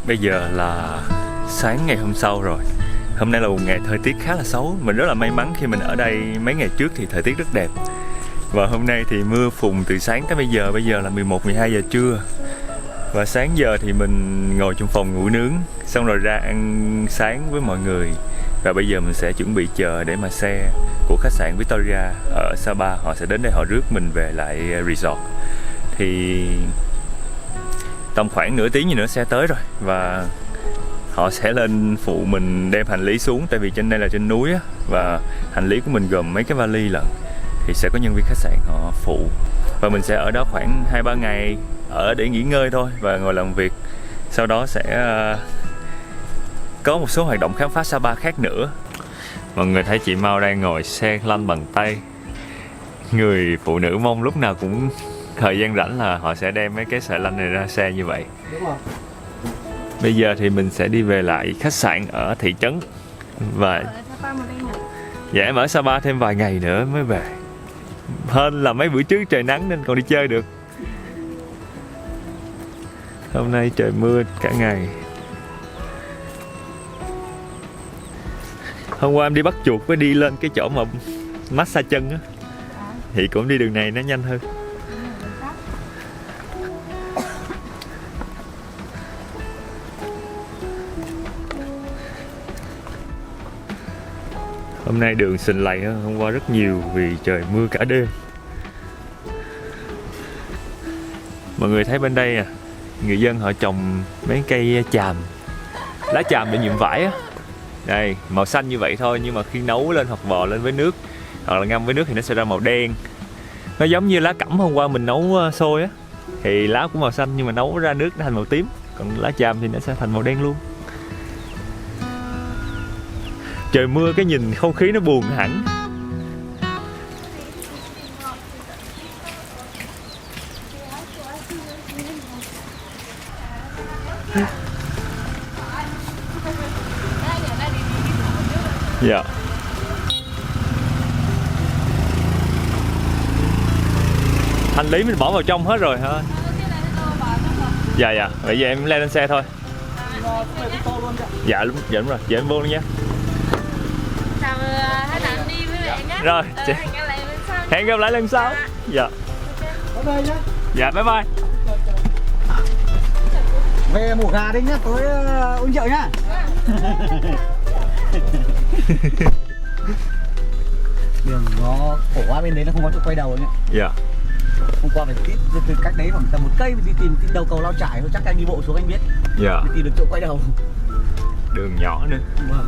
Bây giờ là sáng ngày hôm sau rồi. Hôm nay là một ngày thời tiết khá là xấu. Mình rất là may mắn khi mình ở đây mấy ngày trước thì thời tiết rất đẹp. Và hôm nay thì mưa phùn từ sáng tới bây giờ là 11-12 giờ trưa. Và sáng giờ thì mình ngồi trong phòng ngủ nướng, xong rồi ra ăn sáng với mọi người. Và bây giờ mình sẽ chuẩn bị chờ để mà xe của khách sạn Victoria ở Sapa họ sẽ đến đây họ rước mình về lại resort. Thì tầm khoảng nửa tiếng gì nữa xe tới rồi. Và họ sẽ lên phụ mình đem hành lý xuống. Tại vì trên đây là trên núi á, và hành lý của mình gồm mấy cái vali lận. Thì sẽ có nhân viên khách sạn họ phụ. Và mình sẽ ở đó khoảng 2-3 ngày ở để nghỉ ngơi thôi và ngồi làm việc. Sau đó sẽ có một số hoạt động khám phá Sapa khác nữa. Mọi người thấy chị Mau đang ngồi xe lăn bằng tay. Người phụ nữ Mông lúc nào cũng thời gian rảnh là họ sẽ đem mấy cái sợi lăn này ra xe như vậy. Đúng rồi. Bây giờ thì mình sẽ đi về lại khách sạn ở thị trấn. Và dạ em ở Sapa thêm vài ngày nữa mới về. Hơn là mấy bữa trước trời nắng nên còn đi chơi được. Hôm nay trời mưa cả ngày. Hôm qua em đi bắt chuột với đi lên cái chỗ mà massage chân á, thì cũng đi đường này nó nhanh hơn. Hôm nay đường sình lầy hơn hôm qua rất nhiều vì trời mưa cả đêm. Mọi người thấy bên đây à, người dân họ trồng mấy cây chàm, lá chàm để nhuộm vải á. Đây, màu xanh như vậy thôi, nhưng mà khi nấu lên hoặc vò lên với nước hoặc là ngâm với nước thì nó sẽ ra màu đen. Nó giống như lá cẩm hôm qua mình nấu xôi á, thì lá cũng màu xanh nhưng mà nấu ra nước nó thành màu tím. Còn lá chàm thì nó sẽ thành màu đen luôn. Trời mưa cái nhìn không khí nó buồn hẳn. Dạ. Hành lý mình bỏ vào trong hết rồi hả? Dạ dạ, vậy giờ em lên xe thôi. Dạ đúng rồi, dạ em vô luôn nha. Rồi, chị. Hẹn gặp lại lần sau. Dạ. Dạ, bye bye. Về mổ gà đi nhá, tối uống rượu nhá. Đường nó khổ quá, bên đấy nó không có chỗ quay đầu nhá. Dạ. Hôm qua phải từ cách đấy khoảng tầm 1 cây đi tìm đầu cầu Lao Chải thôi, chắc anh đi bộ xuống anh biết. Dạ. Đi tìm được chỗ quay đầu. Đường nhỏ nữa. Vâng.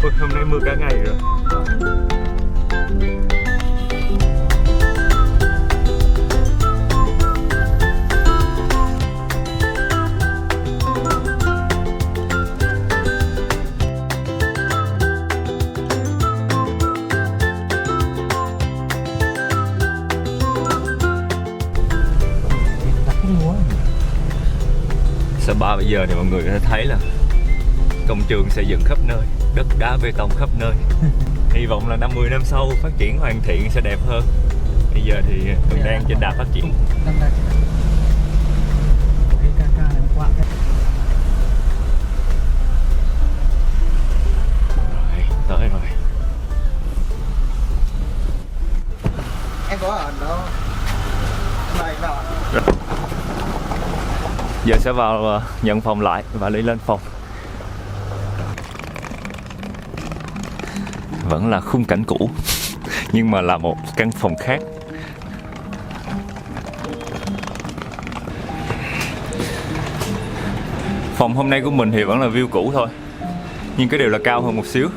Ôi, hôm nay mưa cả ngày rồi. Sapa bây giờ thì mọi người có thể thấy là công trường xây dựng khắp nơi, đất đá bê tông khắp nơi. Hy vọng là 50 năm sau phát triển hoàn thiện sẽ đẹp hơn. Bây giờ thì mình đang trên đà phát triển. Rồi, tới rồi. Em có ở đâu? Mời anh vào ạ. Giờ sẽ vào nhận phòng lại và đi lên phòng. Vẫn là khung cảnh cũ nhưng mà là một căn phòng khác. Phòng hôm nay của mình thì vẫn là view cũ thôi, nhưng cái điều là cao hơn một xíu.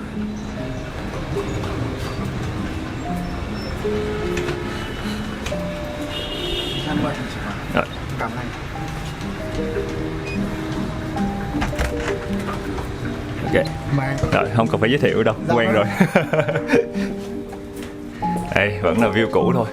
Rồi. Cảm ơn. Ok. Rồi, không cần phải giới thiệu đâu, quen rồi. Đây, vẫn là view cũ thôi.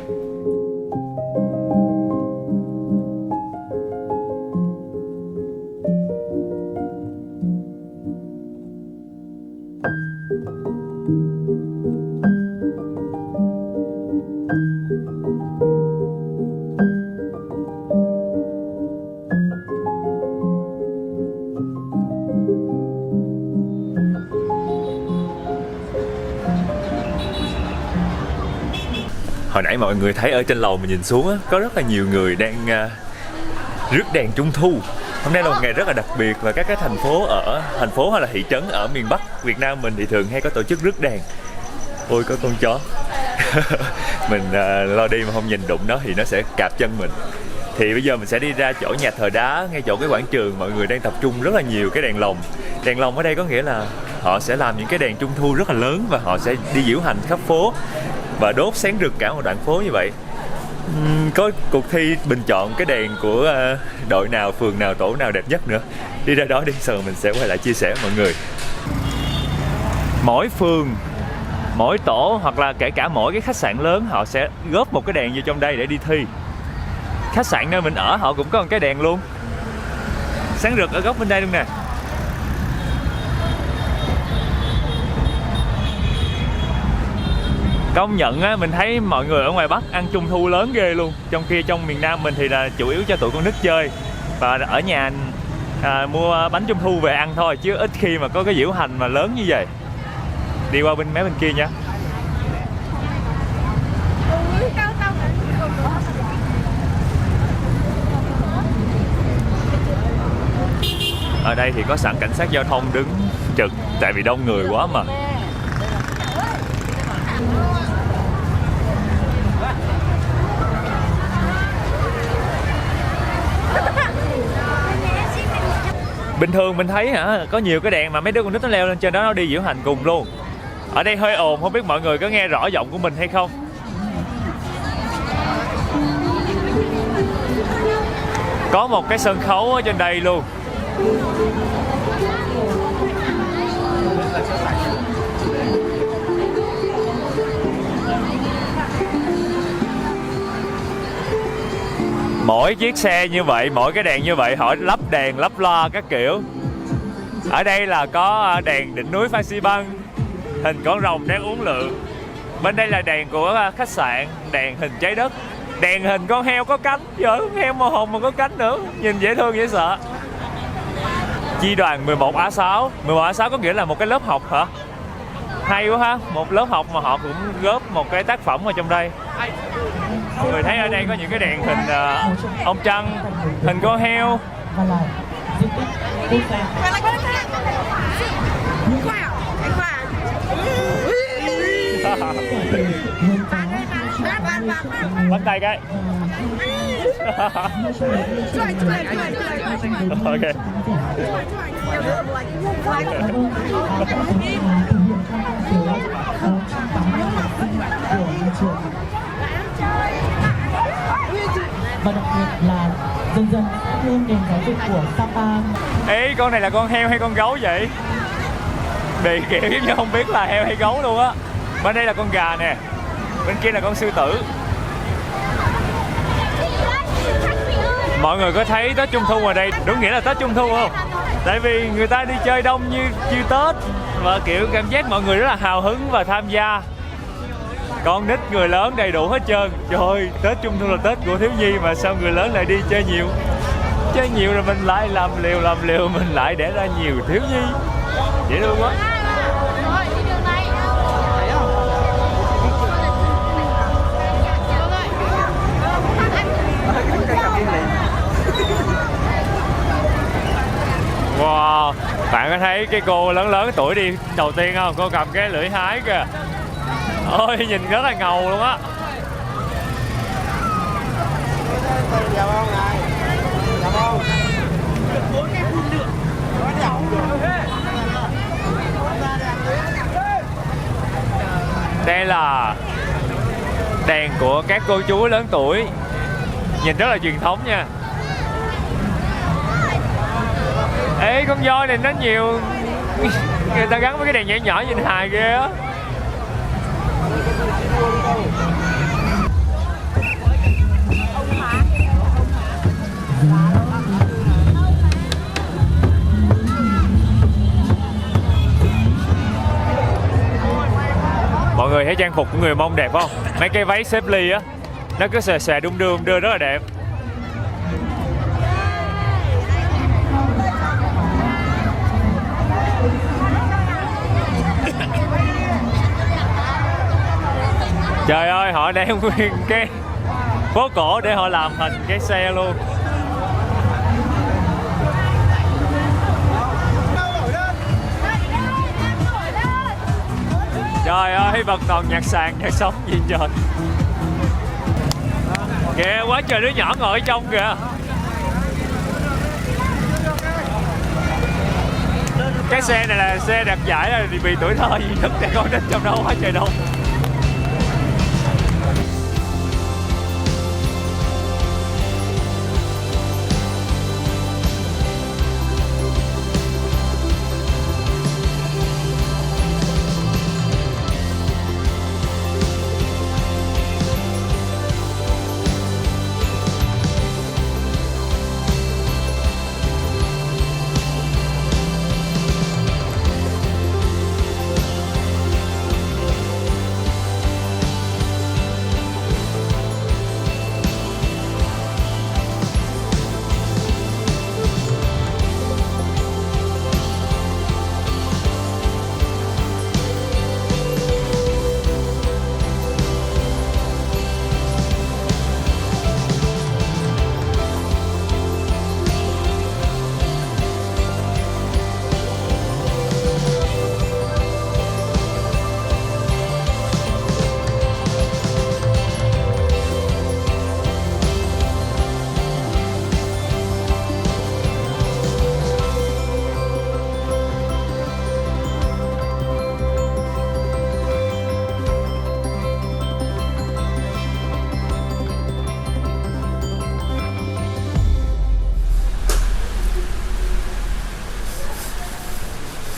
Hồi nãy mọi người thấy ở trên lầu mình nhìn xuống á, có rất là nhiều người đang rước đèn Trung Thu. Hôm nay là một ngày rất là đặc biệt và các cái thành phố hay là thị trấn ở miền Bắc Việt Nam mình thì thường hay có tổ chức rước đèn. Ôi có con chó. Mình lo đi mà không nhìn đụng nó thì nó sẽ cạp chân mình. Thì bây giờ mình sẽ đi ra chỗ nhà thờ đá, ngay chỗ cái quảng trường mọi người đang tập trung rất là nhiều cái đèn lồng. Đèn lồng ở đây có nghĩa là họ sẽ làm những cái đèn Trung Thu rất là lớn và họ sẽ đi diễu hành khắp phố và đốt sáng rực cả một đoạn phố như vậy. Có cuộc thi bình chọn cái đèn của đội nào, phường nào, tổ nào đẹp nhất nữa. Đi ra đó đi, sau rồi mình sẽ quay lại chia sẻ với mọi người. Mỗi phường, mỗi tổ hoặc là kể cả mỗi cái khách sạn lớn họ sẽ góp một cái đèn vô trong đây để đi thi. Khách sạn nơi mình ở họ cũng có một cái đèn luôn, sáng rực ở góc bên đây luôn nè. Công nhận á, mình thấy mọi người ở ngoài Bắc ăn Trung Thu lớn ghê luôn. Trong khi trong miền Nam mình thì là chủ yếu cho tụi con nít chơi và ở nhà mua bánh Trung Thu về ăn thôi, chứ ít khi mà có cái diễu hành mà lớn như vậy. Đi qua bên mé bên kia nha. Ở đây thì có sẵn cảnh sát giao thông đứng trực tại vì đông người quá mà. Bình thường mình thấy có nhiều cái đèn mà mấy đứa con nít nó leo lên trên đó nó đi diễu hành cùng luôn. Ở đây hơi ồn, không biết mọi người có nghe rõ giọng của mình hay không. Có một cái sân khấu ở trên đây luôn. Mỗi chiếc xe như vậy, mỗi cái đèn như vậy họ lắp đèn, lắp loa các kiểu. Ở đây là có đèn đỉnh núi Phan Xi Păng, hình con rồng đang uốn lượn. Bên đây là đèn của khách sạn, đèn hình trái đất, đèn hình con heo có cánh. Trời, heo màu hồng mà có cánh nữa, nhìn dễ thương dễ sợ. Chi đoàn 11A6. 11A6 có nghĩa là một cái lớp học hả? Hay quá ha, một lớp học mà họ cũng góp một cái tác phẩm ở trong đây. Mọi người thấy ở đây có những cái đèn hình ông trăng, hình con heo. Bắt tay cái. Ok. Và đặc biệt là dần dần thêm nền giáo dục của Sapa. Ê, con này là con heo hay con gấu vậy? Bị kiểu giống như không biết là heo hay gấu luôn á. Bên đây là con gà nè, bên kia là con sư tử. Mọi người có thấy Tết Trung Thu ở đây đúng nghĩa là Tết Trung Thu không? Tại vì người ta đi chơi đông như Tết và kiểu cảm giác mọi người rất là hào hứng và tham gia. Con nít người lớn đầy đủ hết trơn. Trời ơi, Tết Trung Thu là Tết của thiếu nhi mà sao người lớn lại đi chơi nhiều? Chơi nhiều rồi mình lại làm liều mình lại để ra nhiều thiếu nhi. Dễ thương quá. Wow, bạn có thấy cái cô lớn tuổi đi đầu tiên không? Cô cầm cái lưỡi hái kìa. Ôi, nhìn rất là ngầu luôn á. Đây là đèn của các cô chú lớn tuổi. Nhìn rất là truyền thống nha. Ê, con voi này nó nhiều. Người ta gắn với cái đèn nhỏ nhỏ nhìn hài ghê á. Mọi người thấy trang phục của người Mông đẹp không? Mấy cái váy xếp ly á, nó cứ xòe xòe đung đưa rất là đẹp. Trời ơi, họ đem nguyên cái phố cổ để họ làm thành cái xe luôn. Trời ơi, vẫn còn nhạc sàn, nhạc sống gì trời. Kìa, quá trời đứa nhỏ ngồi ở trong kìa. Cái xe này là xe đạt giải là vì tuổi thơ gì nhất để con nít trong đó quá trời đông.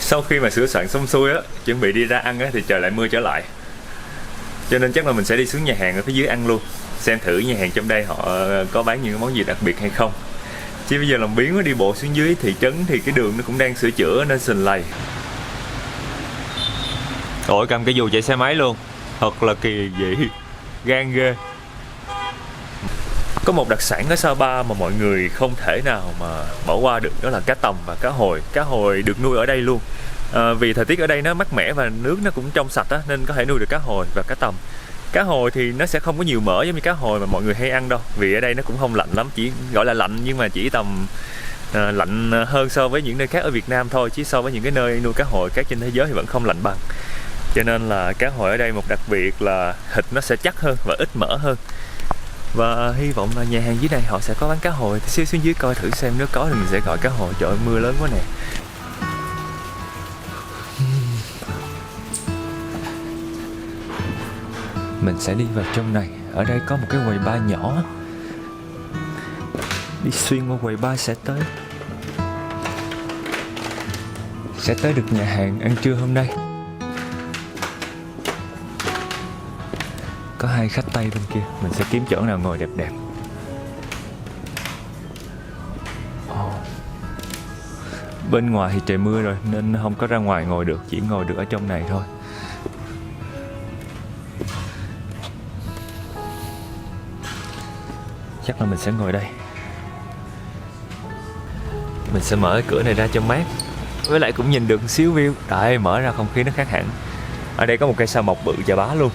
Sau khi mà sửa soạn xong xuôi á, chuẩn bị đi ra ăn á thì trời lại mưa trở lại. Cho nên chắc là mình sẽ đi xuống nhà hàng ở phía dưới ăn luôn, xem thử nhà hàng trong đây họ có bán những món gì đặc biệt hay không. Chứ bây giờ làm biếng quá, đi bộ xuống dưới thị trấn thì cái đường nó cũng đang sửa chữa nên sình lầy. Ôi, cầm cái dù chạy xe máy luôn, thật là kỳ dị, gan ghê. Có một đặc sản ở Sapa mà mọi người không thể nào mà bỏ qua được, đó là cá tầm và cá hồi. Cá hồi được nuôi ở đây luôn. Vì thời tiết ở đây nó mát mẻ và nước nó cũng trong sạch á, nên có thể nuôi được cá hồi và cá tầm. Cá hồi thì nó sẽ không có nhiều mỡ giống như cá hồi mà mọi người hay ăn đâu, vì ở đây nó cũng không lạnh lắm, chỉ gọi là lạnh nhưng mà chỉ tầm lạnh hơn so với những nơi khác ở Việt Nam thôi, chứ so với những cái nơi nuôi cá hồi khác trên thế giới thì vẫn không lạnh bằng. Cho nên là cá hồi ở đây một đặc biệt là thịt nó sẽ chắc hơn và ít mỡ hơn. Và hy vọng là nhà hàng dưới này họ sẽ có bán cá hồi. Xíu xuống dưới coi thử xem, nếu có thì mình sẽ gọi cá hồi. Trời ơi, mưa lớn quá nè. Mình sẽ đi vào trong này. Ở đây có một cái quầy bar nhỏ. Đi xuyên qua quầy bar sẽ tới được nhà hàng ăn trưa hôm nay. Có hai khách Tây bên kia, mình sẽ kiếm chỗ nào ngồi đẹp đẹp. Bên ngoài thì trời mưa rồi nên không có ra ngoài ngồi được, chỉ ngồi được ở trong này thôi. Chắc là mình sẽ ngồi đây. Mình sẽ mở cái cửa này ra cho mát, với lại cũng nhìn được xíu view. Đấy, mở ra không khí nó khác hẳn. Ở đây có một cây sao mộc bự chà bá luôn.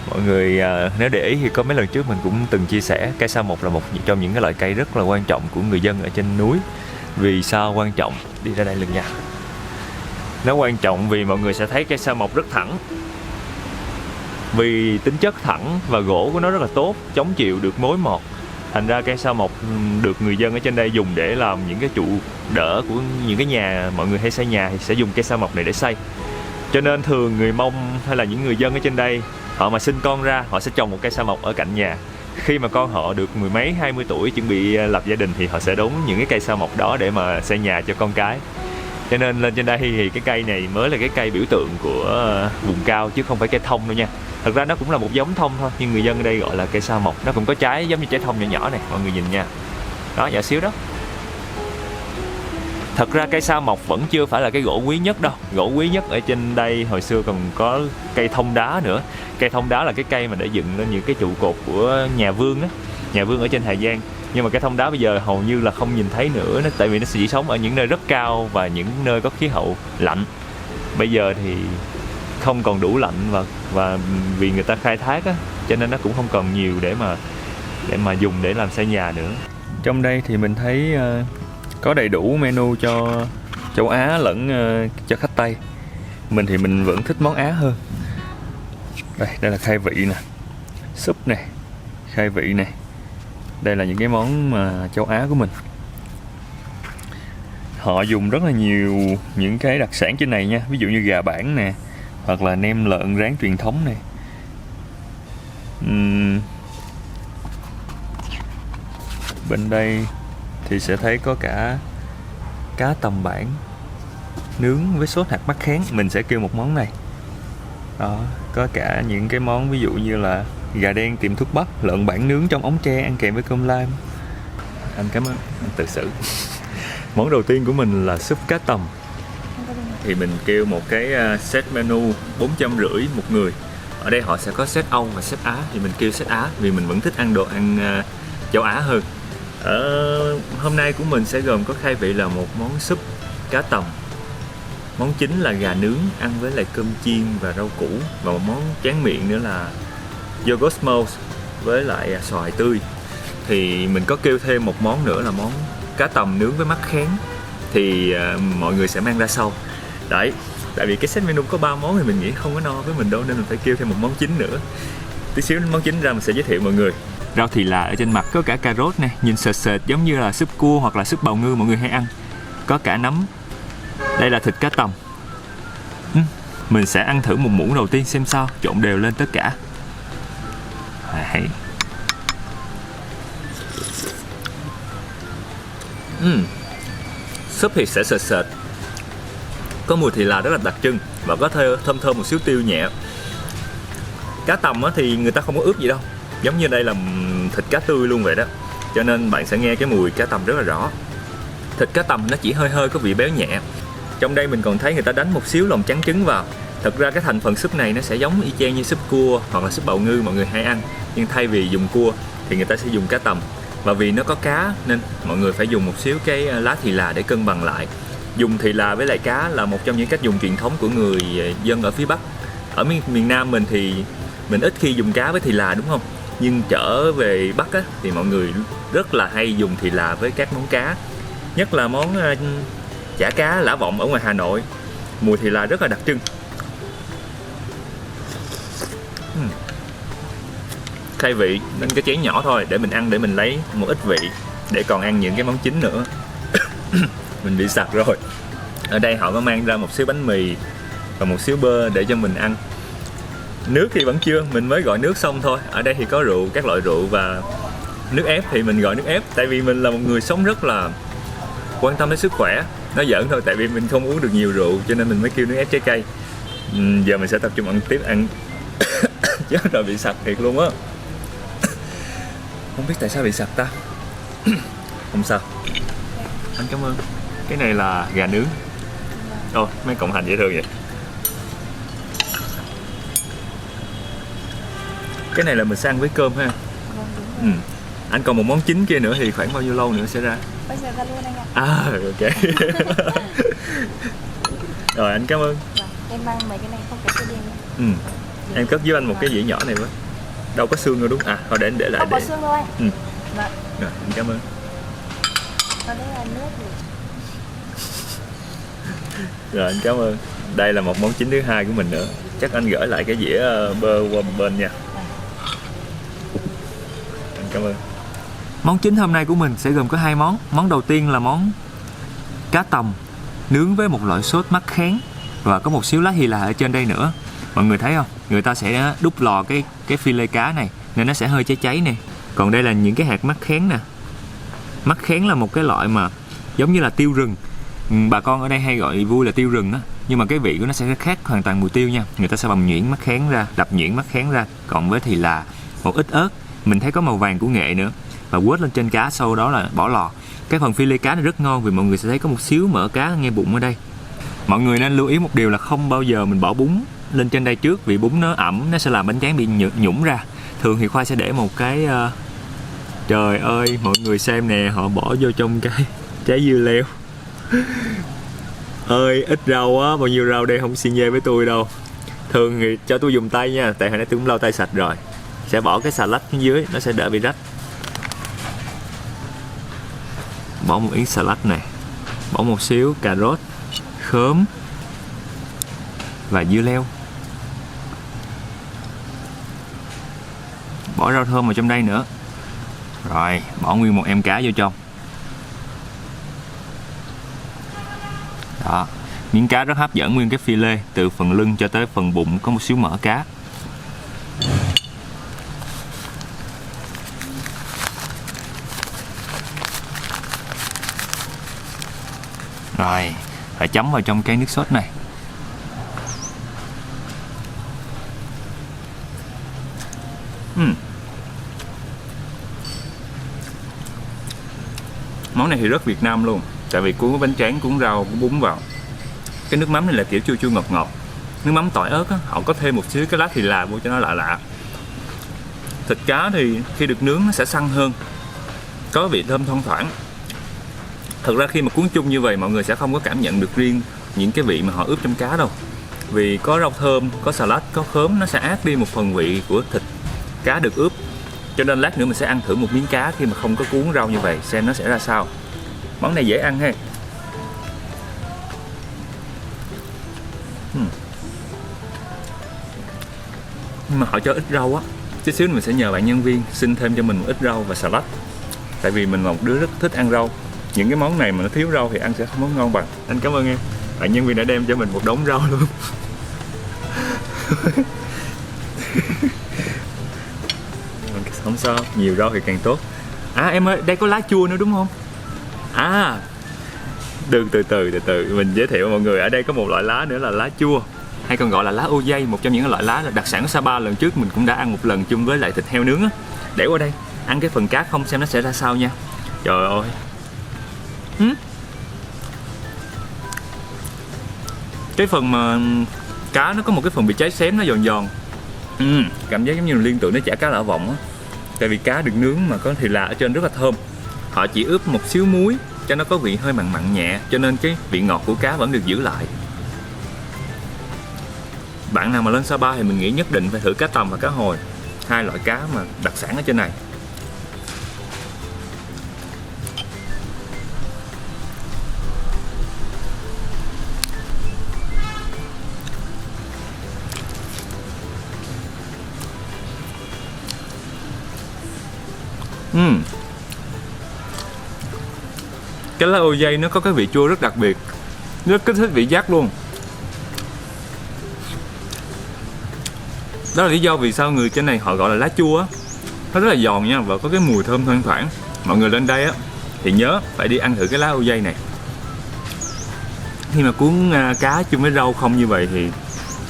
Mọi người nếu để ý thì có mấy lần trước mình cũng từng chia sẻ, cây sao mộc là một trong những cái loại cây rất là quan trọng của người dân ở trên núi. Vì sao quan trọng? Đi ra đây lần nha. Nó quan trọng vì mọi người sẽ thấy cây sao mộc rất thẳng. Vì tính chất thẳng và gỗ của nó rất là tốt, chống chịu được mối mọt. Thành ra cây sao mộc được người dân ở trên đây dùng để làm những cái trụ đỡ của những cái nhà, mọi người hay xây nhà thì sẽ dùng cây sao mộc này để xây. Cho nên thường người Mông hay là những người dân ở trên đây, họ mà sinh con ra, họ sẽ trồng một cây sao mộc ở cạnh nhà. Khi mà con họ được mười mấy 20 tuổi chuẩn bị lập gia đình thì họ sẽ đốn những cái cây sao mộc đó để mà xây nhà cho con cái. Cho nên lên trên đây thì cái cây này mới là cái cây biểu tượng của vùng cao, chứ không phải cây thông đâu nha. Thật ra nó cũng là một giống thông thôi, nhưng người dân ở đây gọi là cây sao mộc. Nó cũng có trái giống như trái thông nhỏ nhỏ này, mọi người nhìn nha. Đó, nhỏ xíu đó. Thật ra cây sao mộc vẫn chưa phải là cái gỗ quý nhất đâu. Gỗ quý nhất ở trên đây hồi xưa còn có cây thông đá nữa. Cây thông đá là cái cây mà để dựng lên những cái trụ cột của nhà Vương á, nhà Vương ở trên Hà Giang. Nhưng mà cây thông đá bây giờ hầu như là không nhìn thấy nữa, tại vì nó chỉ sống ở những nơi rất cao và những nơi có khí hậu lạnh. Bây giờ thì không còn đủ lạnh và vì người ta khai thác á, cho nên nó cũng không còn nhiều để mà dùng để làm xây nhà nữa. Trong đây thì mình thấy có đầy đủ menu cho châu Á lẫn cho khách Tây. Mình thì mình vẫn thích món Á hơn. Đây là khai vị nè, súp này, khai vị này. Đây là những cái món mà châu Á của mình. Họ dùng rất là nhiều những cái đặc sản trên này nha. Ví dụ như gà bản nè, hoặc là nem lợn rán truyền thống này. Bên đây thì sẽ thấy có cả cá tầm bản nướng với sốt hạt mắc khén. Mình sẽ kêu một món này. Đó, có cả những cái món ví dụ như là gà đen tiệm thuốc bắc, lợn bản nướng trong ống tre ăn kèm với cơm lam. Anh cảm ơn, anh tự xử. Món đầu tiên của mình là súp cá tầm. Thì mình kêu một cái set menu 450 một người. Ở đây họ sẽ có set Âu và set Á. Thì mình kêu set Á vì mình vẫn thích ăn đồ ăn châu Á hơn. Hôm nay của mình sẽ gồm có khai vị là một món súp cá tầm. Món chính là gà nướng ăn với lại cơm chiên và rau củ. Và một món tráng miệng nữa là yogurt với lại xoài tươi. Thì mình có kêu thêm một món nữa là món cá tầm nướng với mắc khén. Thì mọi người sẽ mang ra sau. Đấy, tại vì cái set menu có 3 món thì mình nghĩ không có no với mình đâu, nên mình phải kêu thêm một món chính nữa. Tí xíu món chính ra mình sẽ giới thiệu mọi người. Rau thì là ở trên mặt có cả cà rốt nè, nhìn sệt sệt giống như là súp cua hoặc là súp bào ngư mọi người hay ăn. Có cả nấm. Đây là thịt cá tầm. Mình sẽ ăn thử một muỗng đầu tiên xem sao, trộn đều lên tất cả. Súp thì sẽ sệt sệt, có mùi thì là rất là đặc trưng và có thơm một xíu tiêu nhẹ. Cá tầm thì người ta không có ướp gì đâu, giống như đây là thịt cá tươi luôn vậy đó, cho nên bạn sẽ nghe cái mùi cá tầm rất là rõ. Thịt cá tầm nó chỉ hơi có vị béo nhẹ. Trong đây mình còn thấy người ta đánh một xíu lòng trắng trứng vào. Thật ra cái thành phần súp này nó sẽ giống y chang như súp cua hoặc là súp bào ngư mọi người hay ăn, nhưng thay vì dùng cua thì người ta sẽ dùng cá tầm. Và vì nó có cá nên mọi người phải dùng một xíu cái lá thì là để cân bằng lại. Dùng thì là với lại cá là một trong những cách dùng truyền thống của người dân ở phía Bắc. Ở miền Nam mình thì mình ít khi dùng cá với thì là, đúng không? Nhưng trở về Bắc thì mọi người rất là hay dùng thì là với các món cá. Nhất là món chả cá Lã Vọng ở ngoài Hà Nội. Mùi thì là rất là đặc trưng. Khai vị nên cái chén nhỏ thôi để mình ăn, để mình lấy một ít vị để còn ăn những cái món chính nữa. Mình bị sặc rồi. Ở đây họ có mang ra một xíu bánh mì và một xíu bơ để cho mình ăn. Nước thì vẫn chưa, mình mới gọi nước xong thôi. Ở đây thì có rượu, các loại rượu và nước ép thì mình gọi nước ép. Tại vì mình là một người sống rất là quan tâm đến sức khỏe. Nói giỡn thôi, tại vì mình không uống được nhiều rượu cho nên mình mới kêu nước ép trái cây. Giờ mình sẽ tập trung ăn tiếp, ăn. Chết rồi, bị sặc thiệt luôn á. Không biết tại sao bị sặc ta. Không sao. Anh cảm ơn. Cái này là gà nướng. Ồ, mấy cọng hành dễ thương vậy. Cái này là mình sẽ ăn với cơm ha. Anh còn một món chính kia nữa thì khoảng bao nhiêu lâu nữa sẽ ra? Bây giờ ra luôn anh ạ. Ok. Rồi, anh cảm ơn. Em mang mấy cái này không cái đi em. Em cất với anh một cái dĩa nhỏ này với. Đâu có xương đâu đúng? Thôi để lại. Không có xương đâu anh. Rồi, anh cảm ơn. Ở đây là nước rồi. Rồi, anh cảm ơn. Đây là một món chính thứ hai của mình nữa. Chắc anh gửi lại cái dĩa bơ qua bên nha. Anh cảm ơn. Món chính hôm nay của mình sẽ gồm có 2 món. Món đầu tiên là món cá tầm nướng với một loại sốt mắc khén và có một xíu lá Hy Lạp ở trên đây nữa. Mọi người thấy không? Người ta sẽ đút lò cái phi lê cá này nên nó sẽ hơi cháy nè. Còn đây là những cái hạt mắc khén nè. Mắc khén là một cái loại mà giống như là tiêu rừng. Bà con ở đây hay gọi vui là tiêu rừng á, nhưng mà cái vị của nó sẽ khác hoàn toàn mùi tiêu nha. Người ta sẽ bằm nhuyễn mắc khén ra, đập nhuyễn mắc khén ra, còn với thì là một ít ớt. Mình thấy có màu vàng của nghệ nữa và quết lên trên cá, sau đó là bỏ lò. Cái phần phi lê cá này rất ngon vì mọi người sẽ thấy có một xíu mỡ cá ngay bụng ở đây. Mọi người nên lưu ý một điều là không bao giờ mình bỏ bún lên trên đây trước, vì bún nó ẩm, nó sẽ làm bánh tráng bị nhũng ra. Thường thì Khoai sẽ để một cái trời ơi, mọi người xem nè, họ bỏ vô trong cái trái dưa leo. Ơi, ít rau á, bao nhiêu rau đây không xi nhê với tôi đâu. Thường thì cho tôi dùng tay nha, tại hồi nãy tôi cũng lau tay sạch rồi. sẽ bỏ cái xà lách phía dưới, nó sẽ đỡ bị rách. Bỏ một ít xà lách này, bỏ một xíu cà rốt, khóm và dưa leo. Bỏ rau thơm vào trong đây nữa. Rồi, bỏ nguyên một em cá vô trong. Đó, miếng cá rất hấp dẫn, nguyên cái phi lê từ phần lưng cho tới phần bụng có một xíu mỡ cá. Rồi, phải chấm vào trong cái nước sốt này. Món này thì rất Việt Nam luôn. Tại vì cuốn bánh tráng, cuốn rau, cuốn bún vào. Cái nước mắm này là kiểu chua chua ngọt ngọt. Nước mắm tỏi ớt á, họ có thêm một xíu cái lá thì là vô cho nó lạ lạ. Thịt cá thì khi được nướng nó sẽ săn hơn, có vị thơm thoang thoảng. Thật ra khi mà cuốn chung như vậy mọi người sẽ không có cảm nhận được riêng những cái vị mà họ ướp trong cá đâu. Vì có rau thơm, có xà lách, có khóm, nó sẽ át đi một phần vị của thịt cá được ướp. Cho nên lát nữa mình sẽ ăn thử một miếng cá khi mà không có cuốn rau như vậy, xem nó sẽ ra sao. Món này dễ ăn ha. Nhưng mà họ cho ít rau á. Chút xíu mình sẽ nhờ bạn nhân viên xin thêm cho mình một ít rau và xà lách. Tại vì mình là một đứa rất thích ăn rau. Những cái món này mà nó thiếu rau thì ăn sẽ không có ngon bằng. Anh cảm ơn em. Bạn nhân viên đã đem cho mình một đống rau luôn. Không sao, nhiều rau thì càng tốt. À em ơi, đây có lá chua nữa đúng không? À, từ từ mình giới thiệu mọi người, ở đây có một loại lá nữa là lá chua, hay còn gọi là lá ô dây, một trong những loại lá đặc sản của Sapa. Lần trước mình cũng đã ăn một lần chung với lại thịt heo nướng á. Để qua đây, ăn cái phần cá không xem nó sẽ ra sao nha. Trời ơi. Cái phần mà cá nó có một cái phần bị cháy xém, nó giòn giòn. Cảm giác giống như là liên tưởng đến chả cá lạ vọng á. Tại vì cá được nướng mà có thì là ở trên rất là thơm. Họ chỉ ướp một xíu muối cho nó có vị hơi mặn mặn nhẹ, cho nên cái vị ngọt của cá vẫn được giữ lại. Bạn nào mà lên Sapa thì mình nghĩ nhất định phải thử cá tầm và cá hồi, hai loại cá mà đặc sản ở trên này. Cái lá ô dây nó có cái vị chua rất đặc biệt, rất kích thích vị giác luôn. Đó là lý do vì sao người trên này họ gọi là lá chua á. Nó rất là giòn nha, và có cái mùi thơm thoang thoảng. Mọi người lên đây á thì nhớ phải đi ăn thử cái lá ô dây này. Khi mà cuốn cá chung với rau không như vậy thì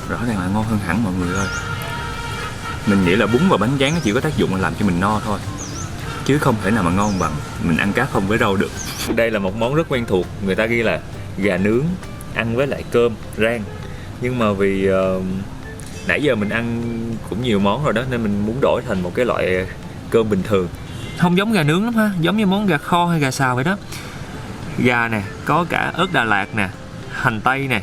rõ ràng là ngon hơn hẳn mọi người ơi. Mình nghĩ là bún và bánh tráng chỉ có tác dụng là làm cho mình no thôi, chứ không thể nào mà ngon bằng mình ăn cá không với rau được. Đây là một món rất quen thuộc, người ta ghi là gà nướng ăn với lại cơm rang. Nhưng mà vì nãy giờ mình ăn cũng nhiều món rồi đó, nên mình muốn đổi thành một cái loại cơm bình thường. Không giống gà nướng lắm ha, giống như món gà kho hay gà xào vậy đó. Gà nè, có cả ớt Đà Lạt nè, hành tây nè,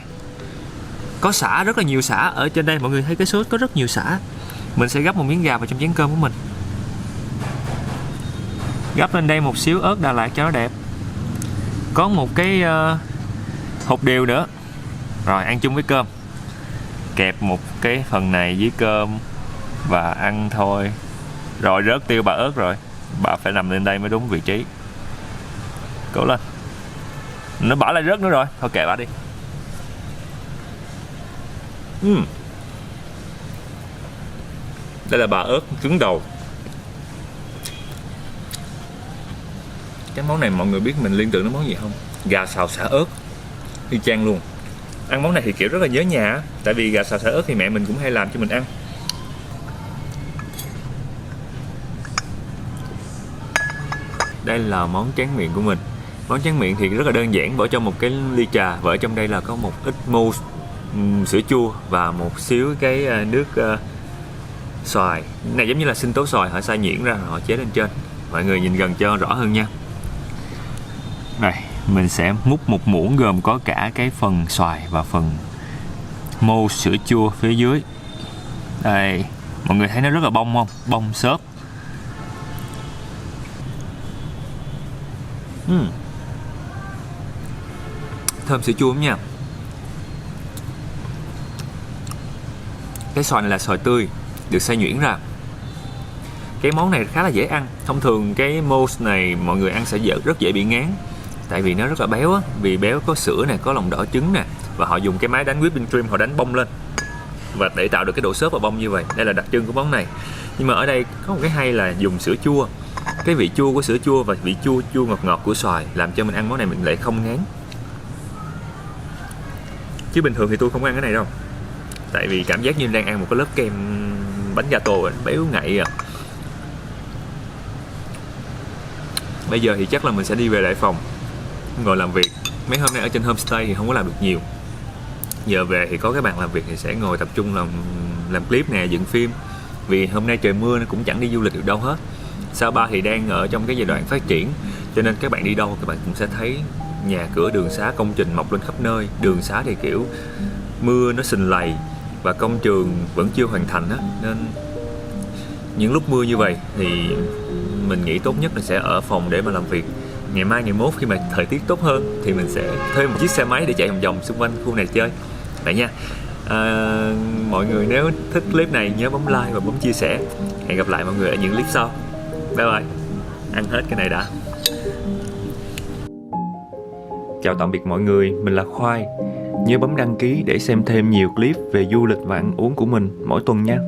có sả, rất là nhiều sả. Ở trên đây mọi người thấy cái sốt có rất nhiều sả. Mình sẽ gắp một miếng gà vào trong chén cơm của mình, gắp lên đây một xíu ớt Đà Lạt cho nó đẹp. Có một cái hột điều nữa. Rồi ăn chung với cơm. Kẹp một cái phần này với cơm và ăn thôi. Rồi rớt tiêu bà ớt rồi. Bà phải nằm lên đây mới đúng vị trí. Cố lên. Nó bỏ lại rớt nữa rồi. Thôi kệ bà đi. Đây là bà ớt trứng đầu. Cái món này mọi người biết mình liên tưởng đến món gì không? Gà xào xả ớt. Y chang luôn. Ăn món này thì kiểu rất là nhớ nhà. Tại vì gà xào xả ớt thì mẹ mình cũng hay làm cho mình ăn. Đây là món tráng miệng của mình. Món tráng miệng thì rất là đơn giản. Bỏ trong một cái ly trà. Và ở trong đây là có một ít mousse sữa chua và một xíu cái nước xoài. Cái này giống như là sinh tố xoài, họ xay nhuyễn ra họ chế lên trên. Mọi người nhìn gần cho rõ hơn nha. Đây, mình sẽ múc một muỗng gồm có cả cái phần xoài và phần mousse sữa chua phía dưới. Đây, Mọi người thấy nó rất là bông không? Bông xốp. Thơm sữa chua lắm nha. Cái xoài này là xoài tươi, được xay nhuyễn ra. Cái món này khá là dễ ăn. Thông thường cái mousse này mọi người ăn sẽ rất dễ bị ngán, tại vì nó rất là béo á. Vì béo có sữa nè, có lòng đỏ trứng nè, và họ dùng cái máy đánh whipping cream, họ đánh bông lên và để tạo được cái độ xốp và bông như vậy. Đây là đặc trưng của món này. Nhưng mà ở đây có một cái hay là dùng sữa chua. Cái vị chua của sữa chua và vị chua ngọt ngọt của xoài làm cho mình ăn món này mình lại không ngán. Chứ bình thường thì tôi không ăn cái này đâu, tại vì cảm giác như đang ăn một cái lớp kem bánh gato béo ngậy à. Bây giờ thì chắc là mình sẽ đi về lại phòng ngồi làm việc. Mấy hôm nay ở trên homestay thì không có làm được nhiều. Giờ về thì có cái bàn làm việc thì sẽ ngồi tập trung làm clip nè, dựng phim. Vì hôm nay trời mưa nên cũng chẳng đi du lịch được đâu hết. Sapa thì đang ở trong cái giai đoạn phát triển, cho nên các bạn đi đâu các bạn cũng sẽ thấy nhà cửa đường xá công trình mọc lên khắp nơi. Đường xá thì kiểu mưa nó sình lầy và công trường vẫn chưa hoàn thành á, nên những lúc mưa như vậy thì mình nghĩ tốt nhất là sẽ ở phòng để mà làm việc. Ngày mai ngày mốt khi mà thời tiết tốt hơn thì mình sẽ thuê một chiếc xe máy để chạy vòng vòng xung quanh khu này chơi. Vậy nha. Mọi người nếu thích clip này nhớ bấm like và bấm chia sẻ. Hẹn gặp lại mọi người ở những clip sau. Bye bye. Ăn hết cái này đã. Chào tạm biệt mọi người, mình là Khoai. Nhớ bấm đăng ký để xem thêm nhiều clip về du lịch và ăn uống của mình mỗi tuần nha.